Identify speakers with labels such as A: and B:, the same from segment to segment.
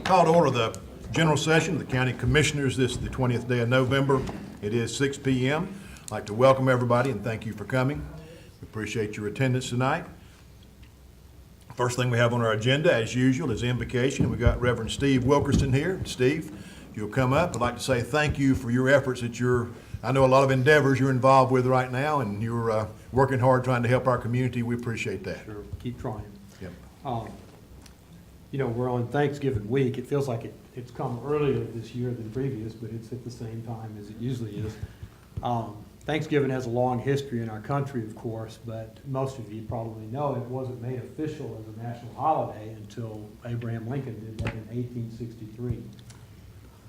A: Call to order the general session of the County Commissioners. This is the 20th day of November. It is 6 p.m. I'd like to welcome everybody and thank you for coming. We appreciate your attendance tonight. First thing we have on our agenda, as usual, is invocation. We've got Reverend Steve Wilkerson here. Steve, if you'll come up, I'd like to say thank you for your efforts that I know a lot of endeavors you're involved with right now, and you're working hard trying to help our community. We appreciate that.
B: Sure, keep trying.
A: Yep.
B: You know, we're on Thanksgiving week. It feels like it's come earlier this year than previous, but it's at the same time as it usually is. Thanksgiving has a long history in our country, of course, but most of you probably know it wasn't made official as a national holiday until Abraham Lincoln did that in 1863.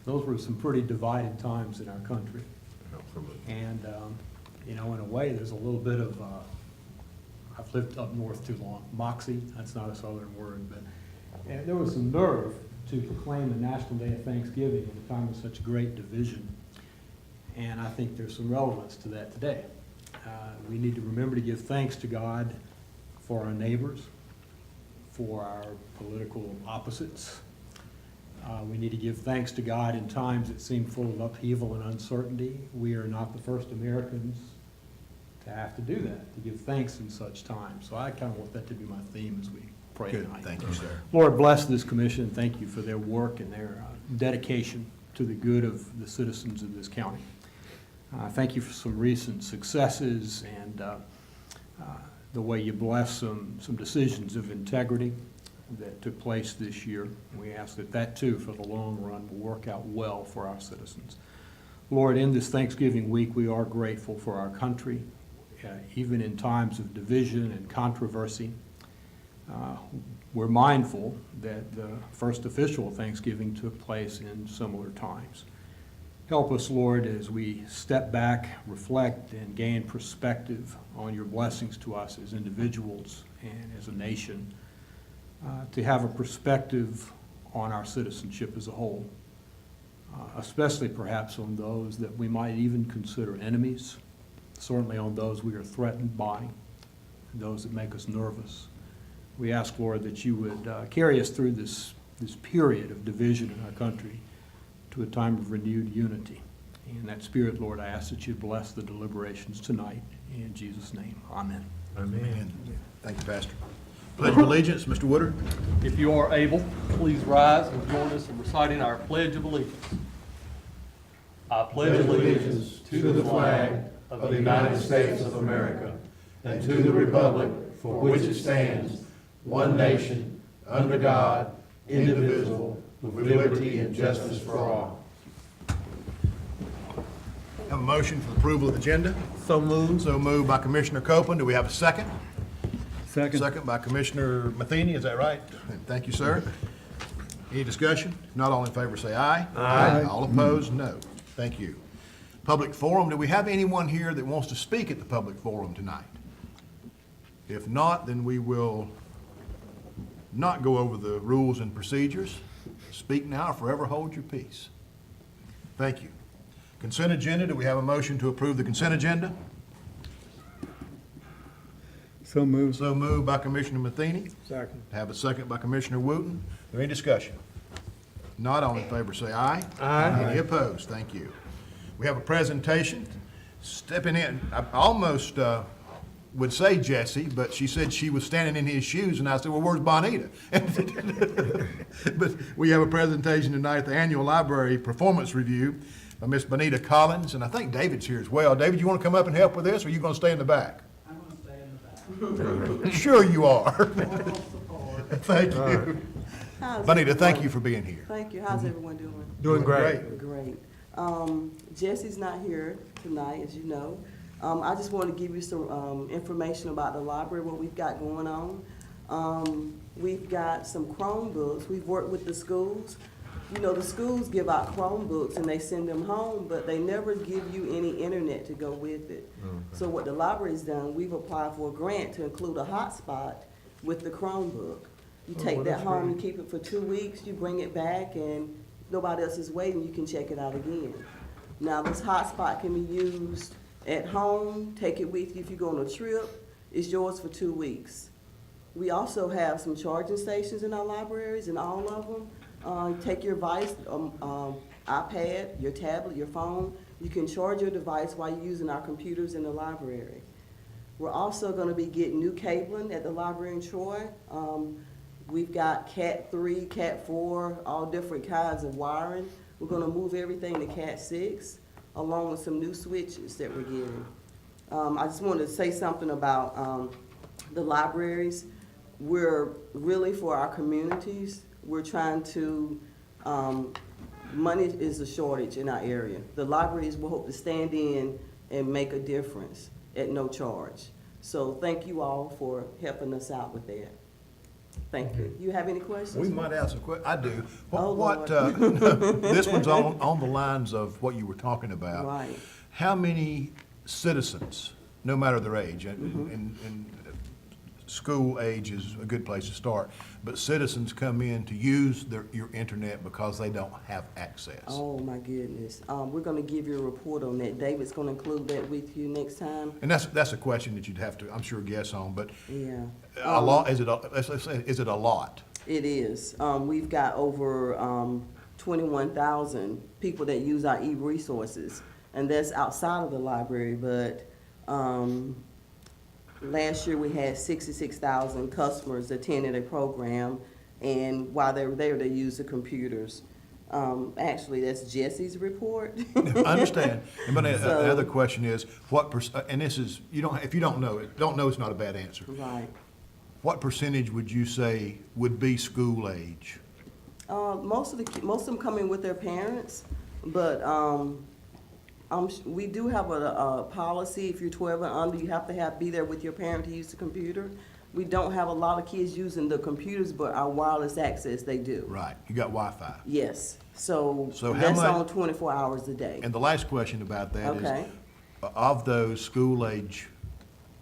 B: Those were some pretty divided times in our country. And, you know, in a way, there's a little bit of, I've lived up north too long, moxie, that's not a southern word, but there was some nerve to proclaim the National Day of Thanksgiving at a time of such great division. And I think there's some relevance to that today. We need to remember to give thanks to God for our neighbors, for our political opposites. We need to give thanks to God in times that seem full of upheaval and uncertainty. We are not the first Americans to have to do that, to give thanks in such times. So I kind of want that to be my theme as we pray
A: Good.
B: tonight.
A: Thank you, sir.
B: Lord, bless this commission. Thank you for their work and their dedication to the good of the citizens of this county. Thank you for some recent successes and the way you bless some decisions of integrity that took place this year. We ask that too, for the long run, will work out well for our citizens. Lord, in this Thanksgiving week, we are grateful for our country, even in times of division and controversy. We're mindful that the first official Thanksgiving took place in similar times. Help us, Lord, as we step back, reflect, and gain perspective on your blessings to us as individuals and as a nation, to have a perspective on our citizenship as a whole, especially perhaps on those that we might even consider enemies, certainly on those we are threatened by, those that make us nervous. We ask, Lord, that you would carry us through this period of division in our country to a time of renewed unity. In that spirit, Lord, I ask that you bless the deliberations tonight. In Jesus' name, amen.
A: Amen. Thank you, Pastor. Pledge of allegiance, Mr. Woodard.
C: If you are able, please rise and join us in reciting our Pledge of Allegiance. I pledge allegiance to the flag of the United States of America and to the republic for which it stands, one nation, under God, indivisible, with liberty and justice for all.
A: Have a motion for approval of the agenda.
C: So moved.
A: So moved by Commissioner Copeland. Do we have a second?
C: Second.
A: Second by Commissioner Matheny. Is that right? Thank you, sir. Any discussion? If not, all in favor say aye. Aye. All opposed, no. Thank you. Public forum. Do we have anyone here that wants to speak at the public forum tonight? If not, then we will not go over the rules and procedures. Speak now or forever hold your peace. Thank you. Consent agenda. Do we have a motion to approve the consent agenda?
D: So moved.
A: So moved by Commissioner Matheny.
D: Second.
A: Have a second by Commissioner Wooten. Is there any discussion? Not all in favor say aye.
D: Aye.
A: Any opposed? Thank you. We have a presentation. Stepping in, I almost would say Jesse, but she said she was standing in his shoes, and I said, well, where's Bonita? But we have a presentation tonight at the Annual Library Performance Review by Miss Bonita Collins, and I think David's here as well. David, you want to come up and help with this, or are you going to stay in the back?
E: I'm going to stay in the back.
A: Sure you are.
E: Moral support.
A: Thank you. Bonita, thank you for being here.
F: Thank you. How's everyone doing?
A: Doing great.
F: Great. Jesse's not here tonight, as you know. I just want to give you some information about the library, what we've got going on. We've got some Chromebooks. We've worked with the schools. You know, the schools give out Chromebooks and they send them home, but they never give you any internet to go with it. Okay. So what the library's done, we've applied for a grant to include a hotspot with the Chromebook. You take that home, you keep it for 2 weeks, you bring it back, and nobody else is waiting, you can check it out again. Now, this hotspot can be used at home, take it with you if you go on a trip. It's yours for 2 weeks. We also have some charging stations in our libraries, and all of them. Take your device, iPad, your tablet, your phone. You can charge your device while you're using our computers in the library. We're also gonna be getting new cabling at the library in Troy. We've got Cat 3, Cat 4, all different kinds of wiring. We're gonna move everything to Cat 6, along with some new switches that we're getting. I just wanted to say something about the libraries. We're really for our communities. We're trying to, money is a shortage in our area. The libraries will hope to stand in and make a difference at no charge. So thank you all for helping us out with that. Thank you. You have any questions?
A: We might ask a I do.
F: Oh,
A: What, this one's on the lines of what you were talking about.
F: Right.
A: How many citizens, no matter their age, and school age is a good place to start, but citizens come in to use your internet because they don't have access?
F: Oh, my goodness. We're gonna give you a report on that. David's gonna include that with you next time.
A: And that's a question that you'd have to, I'm sure, guess on, but
F: Yeah.
A: a lot, let's say, is it a lot?
F: It is. We've got over 21,000 people that use our e-resources, and that's outside of the library, but last year we had 66,000 customers attending a program, and while they were there, they used the computers. Actually, that's Jesse's report.
A: I understand. But the
F: So-
A: other question is, and this is, if you don't know, it's not a bad answer.
F: Right.
A: What percentage would you say would be school age?
F: Most of them come in with their parents, but we do have a policy, if you're 12 and under, you have to be there with your parent to use the computer. We don't have a lot of kids using the computers, but our wireless access, they do.
A: Right, you got Wi-Fi.
F: Yes, so
A: So how
F: that's
A: much-
F: on 24 hours a day.
A: And the last question about that is,
F: Okay.
A: of those school age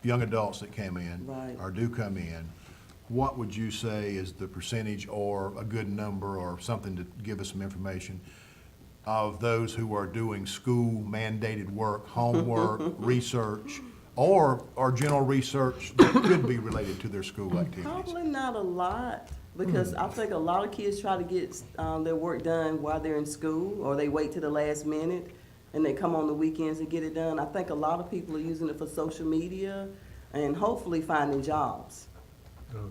A: young adults that came in,
F: Right.
A: or do come in, what would you say is the percentage or a good number or something to give us some information of those who are doing school mandated work, homework, research, or general research that could be related to their school activities?
F: Probably not a lot, because I think a lot of kids try to get their work done while they're in school, or they wait till the last minute, and they come on the weekends to get it done. I think a lot of people are using it for social media and hopefully finding jobs.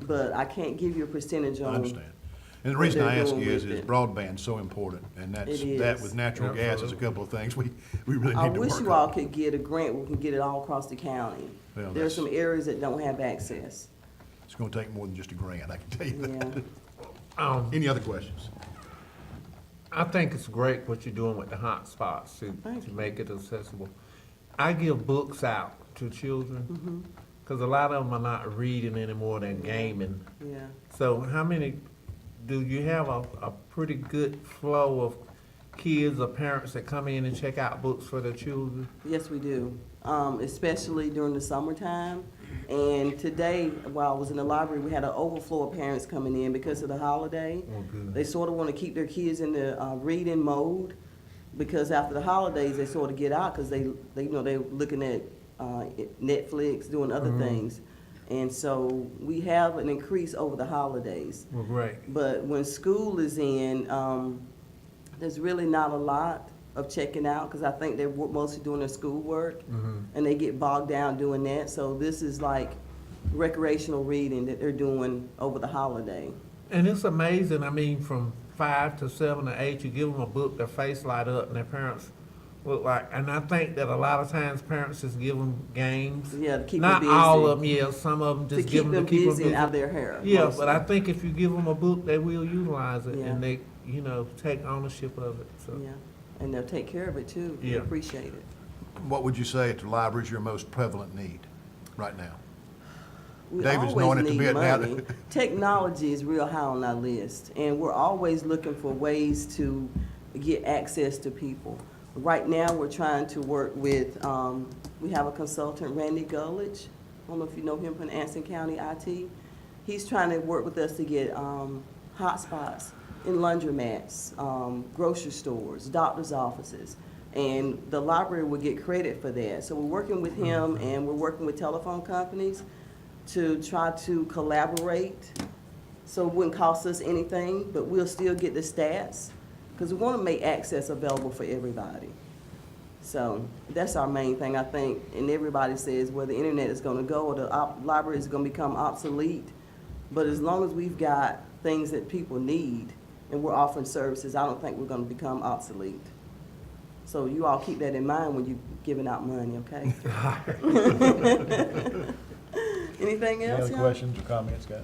F: But I can't give you a percentage on.
A: I understand. And the
F: what
A: reason I
F: they're
A: ask
F: doing
A: you is
F: with it.
A: broadband's so important, and
F: It
A: that
F: is.
A: with natural gas is a couple of things we really
F: I
A: need to work
F: wish
A: on.
F: you all could get a grant, we can get it all across the county.
A: Well,
F: There are
A: that's-
F: some areas that don't have access.
A: It's gonna take more than just a grant, I can tell you that.
F: Yeah.
A: Any other questions?
D: I think it's great what you're doing with the hot spots
F: Thank
D: to
F: you.
D: make it accessible. I give books out to children, because a lot of them are not reading anymore, they're gaming.
F: Yeah.
D: So how many, do you have a pretty good flow of kids or parents that come in and check out books for their children?
F: Yes, we do, especially during the summertime. And today, while I was in the library, we had an overflow of parents coming in because of the holiday.
D: Oh, good.
F: They sort of want to keep their kids in the reading mode, because after the holidays, they sort of get out because they're looking at Netflix, doing other things. And so we have an increase over the holidays.
D: Well, great.
F: But when school is in, there's really not a lot of checking out, because I think they're mostly doing their schoolwork, and they get bogged down doing that. So this is like recreational reading that they're doing over the holiday.
D: And it's amazing, I mean, from 5 to 7 or 8, you give them a book, their face light up, and their parents look like, and I think that a lot of times parents just give them games.
F: Yeah, to keep them
D: Not
F: busy.
D: all of them, yeah, some of them
F: To
D: just
F: keep
D: give
F: them
D: them to keep them
F: busy
D: busy.
F: and out of their hair.
D: Yeah,
F: mostly.
D: but I think if you give them a book, they will utilize it,
F: Yeah.
D: and they, take ownership of it, so.
F: Yeah, and they'll take care of it too. They
D: Yeah.
F: appreciate it.
A: What would you say at the library is your most prevalent need right now?
F: We
A: David's
F: always
A: knowing it to
F: need
A: be at now.
F: money. Technology is real high on our list, and we're always looking for ways to get access to people. Right now, we're trying to work with, we have a consultant, Randy Gullich. I don't know if you know him from Anson County IT. He's trying to work with us to get hotspots in laundromats, grocery stores, doctor's offices. And the library will get credit for that. So we're working with him, and we're working with telephone companies to try to collaborate So it wouldn't cost us anything, but we'll still get the stats, because we want to make access available for everybody. So that's our main thing, I think, and everybody says where the internet is gonna go or the library is gonna become obsolete. But as long as we've got things that people need and we're offering services, I don't think we're gonna become obsolete. So you all keep that in mind when you're giving out money, okay? Anything
G: Any
F: else,
G: other
F: y'all?
G: questions or comments, guys?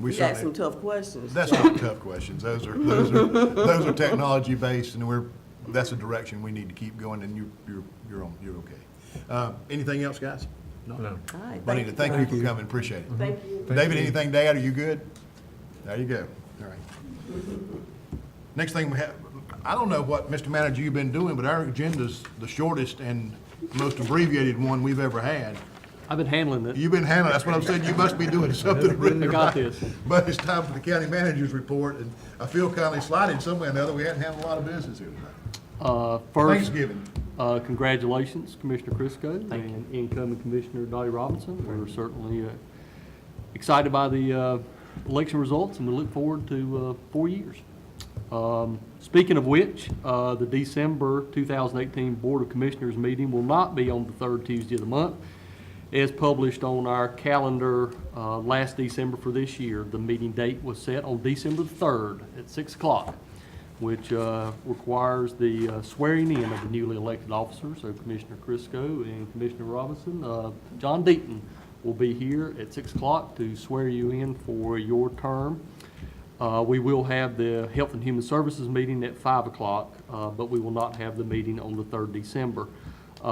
A: We
F: You asked some
A: certainly,
F: tough questions.
A: that's
F: Jack.
A: not tough questions. Those are technology based, and that's a direction we need to keep going, and you're okay. Anything else, guys?
D: No.
F: All right,
A: Bonita, thank you for coming, appreciate it.
F: Thank you.
A: David, anything to add? Are you good? There you go. All right. Next thing we have, I don't know what, Mr. Manager, you've been doing, but our agenda's the shortest and most abbreviated one we've ever had.
C: I've been handling it.
A: You've been handling, that's what I'm saying, you must be doing something really right.
C: I got this.
A: But it's time for the county manager's report, and I feel kind of slighted some way or another, we hadn't had a lot of business here tonight.
C: First,
A: Thanksgiving.
C: congratulations, Commissioner Crisco and incoming Commissioner Dottie Robinson. We're certainly excited by the election results, and we look forward to 4 years. Speaking of which, the December 2018 Board of Commissioners meeting will not be on the third Tuesday of the month, as published on our calendar last December for this year. The meeting date was set on December 3rd at 6 o'clock, which requires the swearing in of the newly elected officers. So Commissioner Crisco and Commissioner Robinson, John Deaton will be here at 6 o'clock to swear you in for your term. We will have the Health and Human Services meeting at 5 o'clock, but we will not have the meeting on the 3rd December.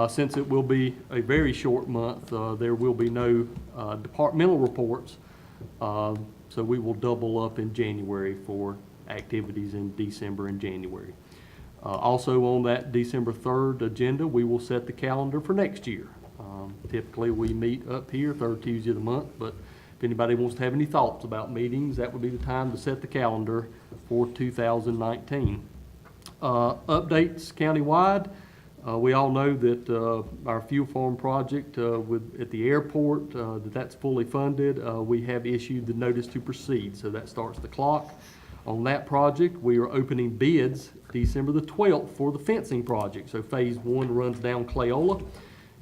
C: Since it will be a very short month, there will be no departmental reports, so we will double up in January for activities in December and January. Also on that December 3rd agenda, we will set the calendar for next year. Typically, we meet up here third Tuesday of the month, but if anybody wants to have any thoughts about meetings, that would be the time to set the calendar for 2019. Updates countywide. We all know that our fuel farm project at the airport, that's fully funded. We have issued the notice to proceed, so that starts the clock. On that project, we are opening bids December the 12th for the fencing project. So phase 1 runs down Clayola,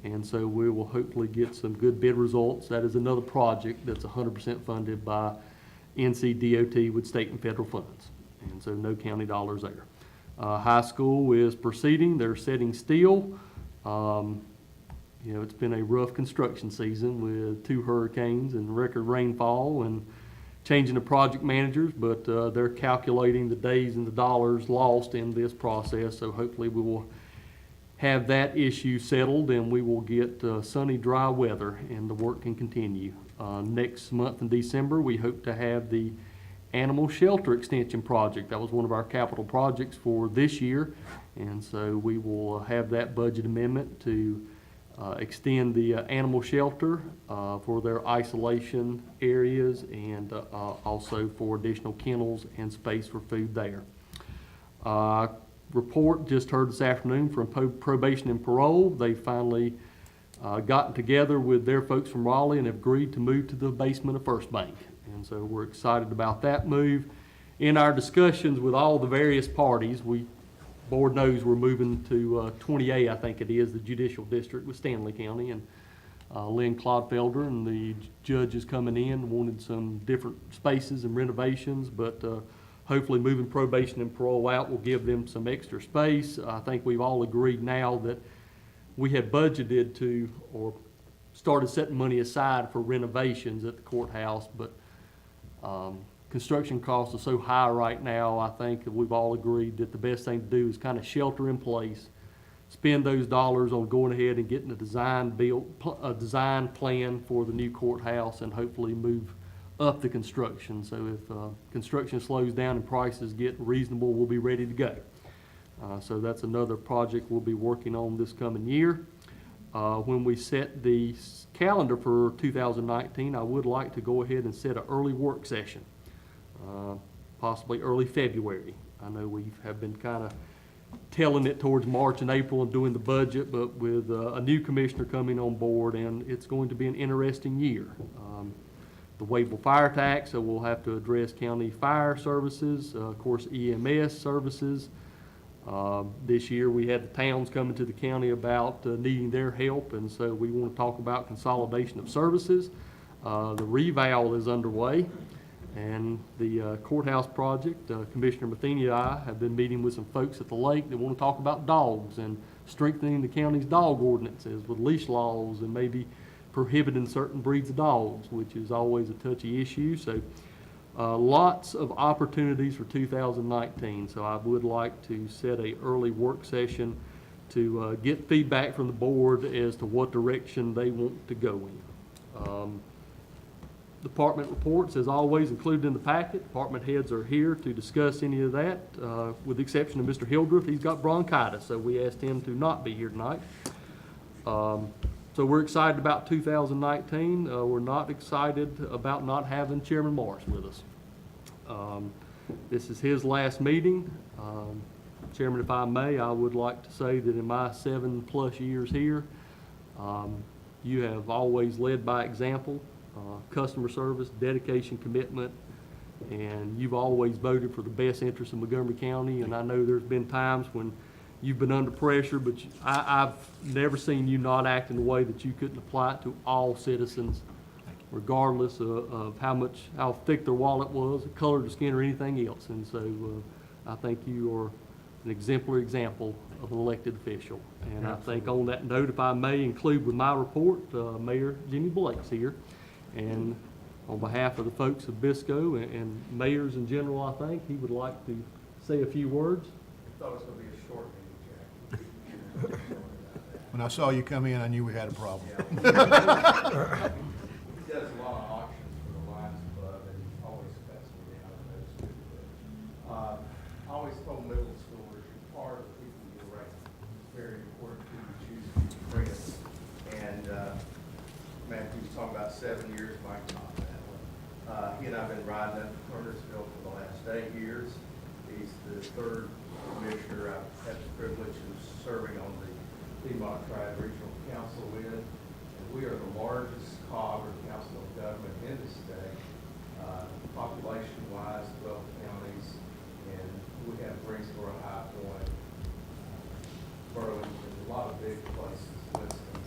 C: and so we will hopefully get some good bid results. That is another project that's 100% funded by NCDOT with state and federal funds, and so no county dollars there. High school is proceeding. They're setting steel. It's been a rough construction season with 2 hurricanes and record rainfall and changing the project managers, but they're calculating the days and the dollars lost in this process. So hopefully we will have that issue settled and we will get sunny, dry weather and the work can continue. Next month in December, we hope to have the animal shelter extension project. That was one of our capital projects for this year, and so we will have that budget amendment to extend the animal shelter for their isolation areas and also for additional kennels and space for food there. Report just heard this afternoon from probation and parole. They finally gotten together with their folks from Raleigh and have agreed to move to the basement of First Bank. And so we're excited about that move. In our discussions with all the various parties, board knows we're moving to 20A, I think it is, the judicial district with Stanley County. And Lynn Clodfelder and the judges coming in wanted some different spaces and renovations, but hopefully moving probation and parole out will give them some extra space. I think we've all agreed now that we had budgeted to, or started setting money aside for renovations at the courthouse, but construction costs are so high right now, I think that we've all agreed that the best thing to do is kind of shelter in place, spend those dollars on going ahead and getting a design plan for the new courthouse and hopefully move up the construction. So if construction slows down and prices get reasonable, we'll be ready to go. So that's another project we'll be working on this coming year. When we set the calendar for 2019, I would like to go ahead and set an early work session, possibly early February. I know we have been kind of telling it towards March and April and doing the budget, but with a new commissioner coming on board, and it's going to be an interesting year. the waivable fire tax, so we'll have to address county fire services, of course EMS services. This year, we had the towns coming to the county about needing their help, and so we want to talk about consolidation of services. The reval is underway, and the courthouse project, Commissioner Matheny and I have been meeting with some folks at the lake that want to talk about dogs and strengthening the county's dog ordinances with leash laws and maybe prohibiting certain breeds of dogs, which is always a touchy issue. So lots of opportunities for 2019. So I would like to set a early work session to get feedback from the board as to what direction they want to go in. Department reports, as always, included in the packet. Department heads are here to discuss any of that, with the exception of Mr. Hildreth. He's got bronchitis, so we asked him to not be here tonight. So we're excited about 2019. We're not excited about not having Chairman Morris with us. This is his last meeting. Chairman, if I may, I would like to say that in my 7+ years here, you have always led by example, customer service, dedication, commitment, and you've always voted for the best interest of Montgomery County. And I know there's been times when you've been under pressure, but I've never seen you not act in a way that you couldn't apply it to all citizens, regardless of how thick their wallet was, the color of the skin, or anything else. And so I think you are an exemplary example of an elected official. And I think on that note, if I may include with my report, Mayor Jimmy Blake's here. And on behalf of the folks of BISCO and mayors in general, I think, he would like to say a few words.
G: I thought it was going to be a short meeting, Jack.
A: When I saw you come in, I knew we had a problem.
G: He does a lot of auctions for the Lions Club, and he always cuts me down on those two. I always told middle schoolers, you're part of the people you raise. It's very important who you choose to be friends. And Matthew was talking about 7 years, Mike not that one. He and I have been riding up to Turnersville for the last 8 years. He's the third commissioner I've had the privilege of serving on the Piedmont Triad Regional Council with. And we are the largest COG, or Council of Government, in the state, population-wise, 12 counties, and we have Greensboro, High Point, Burlington, a lot of big places, Winston.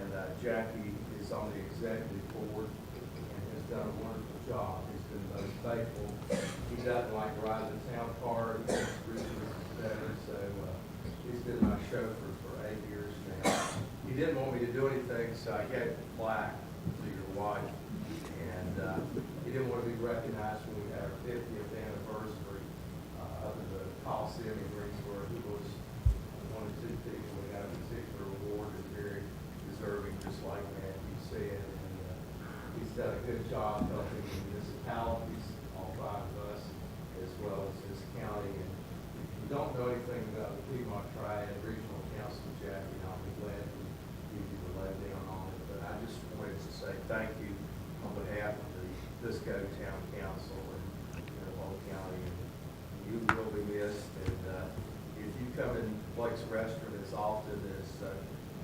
G: And Jackie is on the executive board and has done a wonderful job. He's been most faithful. He doesn't like riding the town car. He wants to reach better. So he's been my chauffeur for 8 years now. He didn't want me to do anything, so I gave the plaque to your wife. And he didn't want to be recognized when we had our 50th anniversary of the Coliseum in Greensboro. He was one of 2 people that got a particular award and very deserving, just like Matthew said. And he's done a good job helping the municipalities, all 5 of us, as well as this county. And if you don't know anything about the Piedmont Triad Regional Council, Jackie, I'll be glad to give you the lowdown on it. But I just wanted to say thank you on behalf of the BISCO Town Council and the whole county. And you will be missed. And if you come in Blake's Restaurant as often as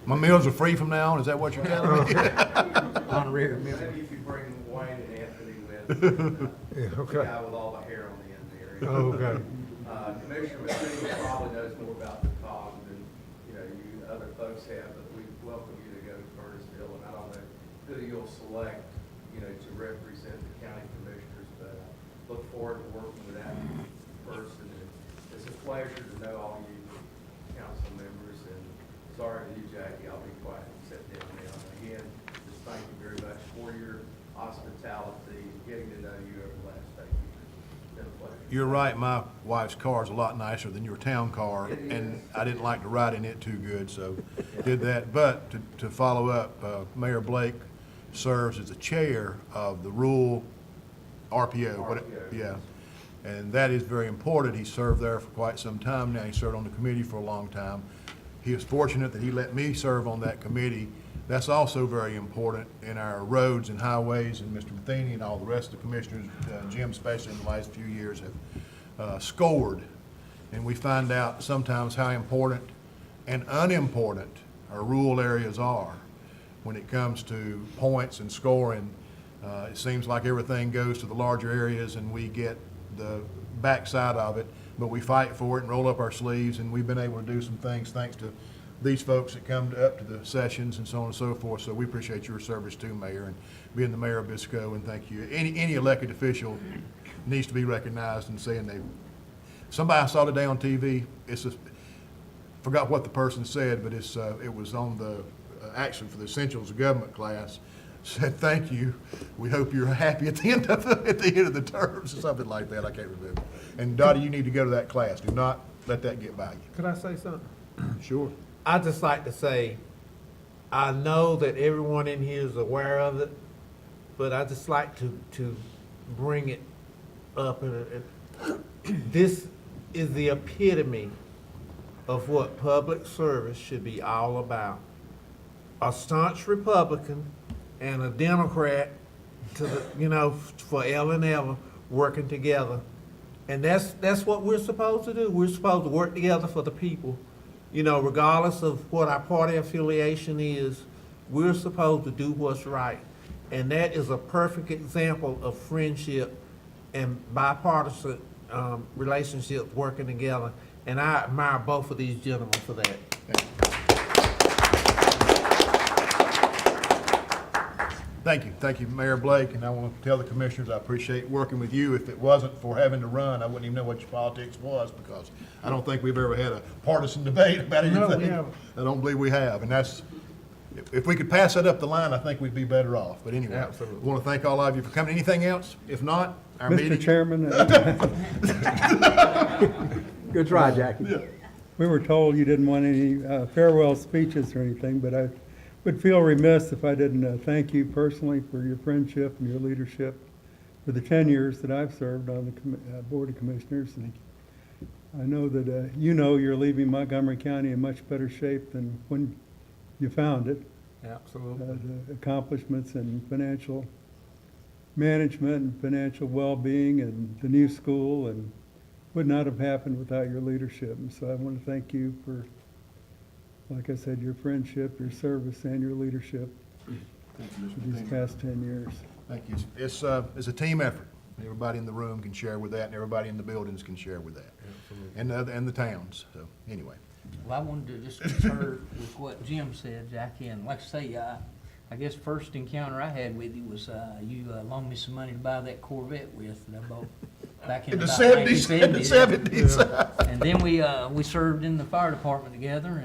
A: My meals are free from now on, is that what you're telling me?
G: maybe if you bring Wayne and Anthony with, the guy with all the hair on the end there.
D: Okay.
G: Commissioner Matheny probably knows more about the COG than, you other folks have, but we welcome you to go to Burnsville, and I don't know who you'll select, to represent the county commissioners, but I look forward to working with that person. And it's a pleasure to know all you council members, and sorry to you, Jackie, I'll be quiet and sit down now. Again, just thank you very much for your hospitality, getting to know you over the last 8 years. It's been a pleasure.
A: You're right, my wife's car is a lot nicer than your town car,
G: It
A: and
G: is.
A: I didn't like to ride in it too good, so did that. But to follow up, Mayor Blake serves as the chair of the rural RPO. Yeah, and that is very important. He served there for quite some time now. He served on the committee for a long time. He is fortunate that he let me serve on that committee. That's also very important in our roads and highways, and Mr. Matheny and all the rest of the commissioners, Jim especially in the last few years, have scored. And we find out sometimes how important and unimportant our rural areas are when it comes to points and scoring It seems like everything goes to the larger areas and we get the backside of it, but we fight for it and roll up our sleeves, and we've been able to do some things thanks to these folks that come up to the sessions and so on and so forth. So we appreciate your service too, Mayor, and being the mayor of Bisco, and thank you. Any elected official needs to be recognized and saying somebody I saw today on TV, forgot what the person said, but it was on the, actually for the Essentials of Government class, said, thank you. We hope you're happy at the end of the terms, or something like that. I can't remember. And Dottie, you need to go to that class. Do not let that get by you.
D: Could I say something?
A: Sure.
D: I just like to say, I know that everyone in here is aware of it, but I just like to bring it up. This is the epitome of what public service should be all about. A staunch Republican and a Democrat forever and ever working together. And that's what we're supposed to do. We're supposed to work together for the people. Regardless of what our party affiliation is, we're supposed to do what's right. And that is a perfect example of friendship and bipartisan relationships working together. And I admire both of these gentlemen for that.
A: Thank you, Mayor Blake, and I want to tell the commissioners I appreciate working with you. If it wasn't for having to run, I wouldn't even know what your politics was, because I don't think we've ever had a partisan debate about anything.
D: No, we haven't.
A: I don't believe we have, and if we could pass that up the line, I think we'd be better off. But anyway,
D: Absolutely.
A: I want to thank all of you for coming. Anything else? If not, our meeting.
H: Mr. Chairman, good try, Jackie. We were told you didn't want any farewell speeches or anything, but I would feel remiss if I didn't thank you personally for your friendship and your leadership for the 10 years that I've served on the Board of Commissioners. And I know that you're leaving Montgomery County in much better shape than when you found it.
D: Absolutely.
H: The accomplishments in financial management and financial well-being and the new school and would not have happened without your leadership. And so I want to thank you for, like I said, your friendship, your service, and your leadership for these past 10 years.
A: Thank you. It's a team effort. Everybody in the room can share with that, and everybody in the buildings can share with that. And the towns. So anyway.
I: Well, I wanted to just concur with what Jim said, Jackie, and like I say, I guess first encounter I had with you was you loaned me some money to buy that Corvette with that I bought back in
A: In the
I: about
A: 70s.
I: 1970s.
A: In the 70s.
I: And then we served in the fire department together,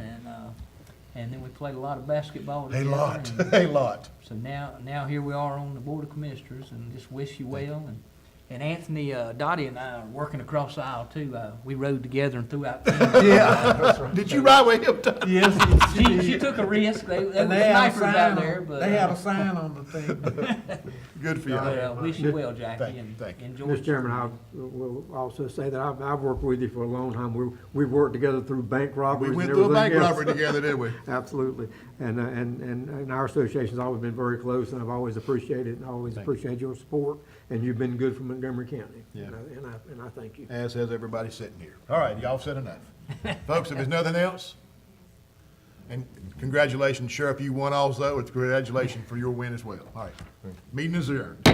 I: and then we played a lot of basketball
A: A
I: together.
A: lot.
I: and
A: A lot.
I: So now here we are on the Board of Commissioners, and just wish you well. And Anthony, Dottie and I are working across the aisle too. We rode together and threw out things.
A: Yeah. Did you ride with him?
D: Yes,
I: She took a risk. They were
D: and they had a
I: snipers out
D: sign
I: there, but
D: they had a sign on the thing.
A: Good for you.
I: but wish you well, Jackie, and
A: Thank you.
I: enjoy.
H: Mr. Chairman, I will also say that I've worked with you for a long time. We've worked together through bank robberies.
A: We went
H: and
A: through a bank
H: everything else.
A: robbery together, didn't we?
H: Absolutely. And our association's always been very close, and I've always appreciated it, and I always
A: Thank you.
H: appreciate your support, and you've been good for Montgomery County.
A: Yeah.
H: And I thank you.
A: As has everybody sitting here. All right, y'all said enough. Folks, if there's nothing else, and congratulations, Sheriff, you won also. It's congratulations for your win as well. All right, meeting is adjourned.